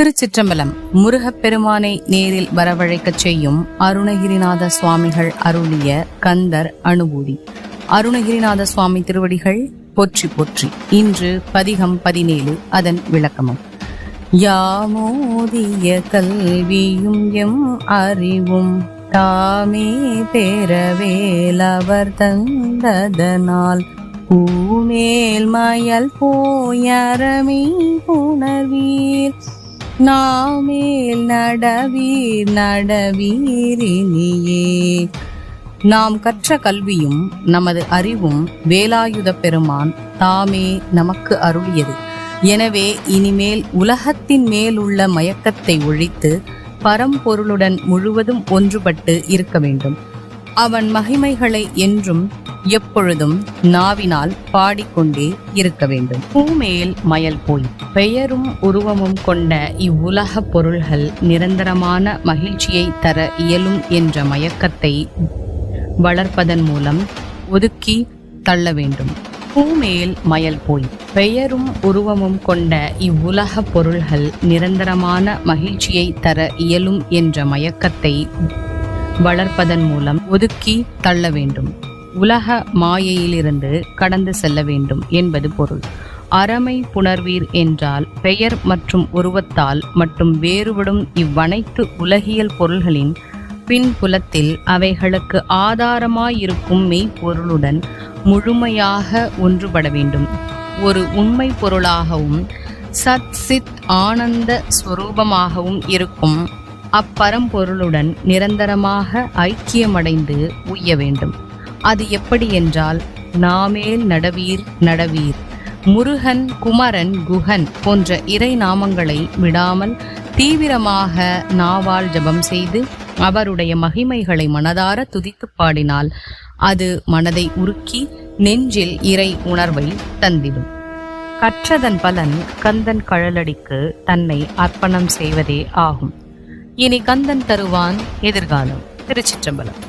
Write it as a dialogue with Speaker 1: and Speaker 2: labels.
Speaker 1: திருச்சிற்றம்பலம். முருகப்பெருமானை நேரில் வரவழைக்கச் செய்யும் அருணகிரிநாத சுவாமிகள் அருளிய கந்தர் அனுபூதி. அருணகிரிநாத சுவாமி திருவடிகள் போற்றி போற்றி. இன்று பதிகம் 17. அதன் விளக்கமும். யாமோதிய கல்வியும் எம் அறிவும் தாமே பெறவேலவர் தந்ததனால் பூமேல் மயல் போயரமீ புணர்வீர் நாமேல் நடவீர் நடவீரினியே. நாம் கற்ற கல்வியும் நமது அறிவும் வேலாயுத பெருமான் தாமே நமக்கு அருளியது. எனவே இனிமேல் உலகத்தின் மேலுள்ள மயக்கத்தை ஒழித்து பரம்பொருளுடன் முழுவதும் ஒன்றுபட்டு இருக்க வேண்டும். அவன் மகிமைகளை என்றும் எப்பொழுதும் நாவினால் பாடிக்கொண்டே இருக்க வேண்டும். பூமேல் மயல் போய் பெயரும் உருவமும் கொண்ட இவ்வுலக பொருள்கள் நிரந்தரமான மகிழ்ச்சியை தர இயலும் என்ற மயக்கத்தை வளர்ப்பதன் மூலம் ஒதுக்கி தள்ள வேண்டும். பூமேல் மயல் போய் பெயரும் உருவமும் கொண்ட இவ்வுலக பொருள்கள் நிரந்தரமான மகிழ்ச்சியை தர இயலும் என்ற மயக்கத்தை வளர்ப்பதன் மூலம் ஒதுக்கி தள்ள வேண்டும். உலக மாயையிலிருந்து கடந்து செல்ல வேண்டும் என்பது பொருள். அறமை புணர்வீர் என்றால் பெயர் மற்றும் உருவத்தால் மட்டும் வேறுபடும் இவ்வனைத்து உலகியல் பொருள்களின் பின்புலத்தில் அவைகளுக்கு ஆதாரமாயிருக்கும் மெய்ப்பொருளுடன் முழுமையாக ஒன்றுபட வேண்டும். ஒரு உண்மை பொருளாகவும் சத் சித் ஆனந்த ஸ்வரூபமாகவும் இருக்கும் அப்பரம்பொருளுடன் நிரந்தரமாக ஐக்கியமடைந்து உய்ய வேண்டும். அது எப்படி என்றால், நாமேல் நடவீர் நடவீர், முருகன், குமரன், குஹன் போன்ற இறை நாமங்களை விடாமல் தீவிரமாக நாவால் ஜபம் செய்து அவருடைய மகிமைகளை மனதார துதித்து பாடினால் அது மனதை உருக்கி நெஞ்சில் இறை உணர்வை தந்திடும். கற்றதன் பலன் கந்தன் கழலடிக்கு தன்னை அர்ப்பணம் செய்வதே ஆகும். இனி கந்தன் தருவான் எதிர்காலம். திருச்சிற்றம்பலம்.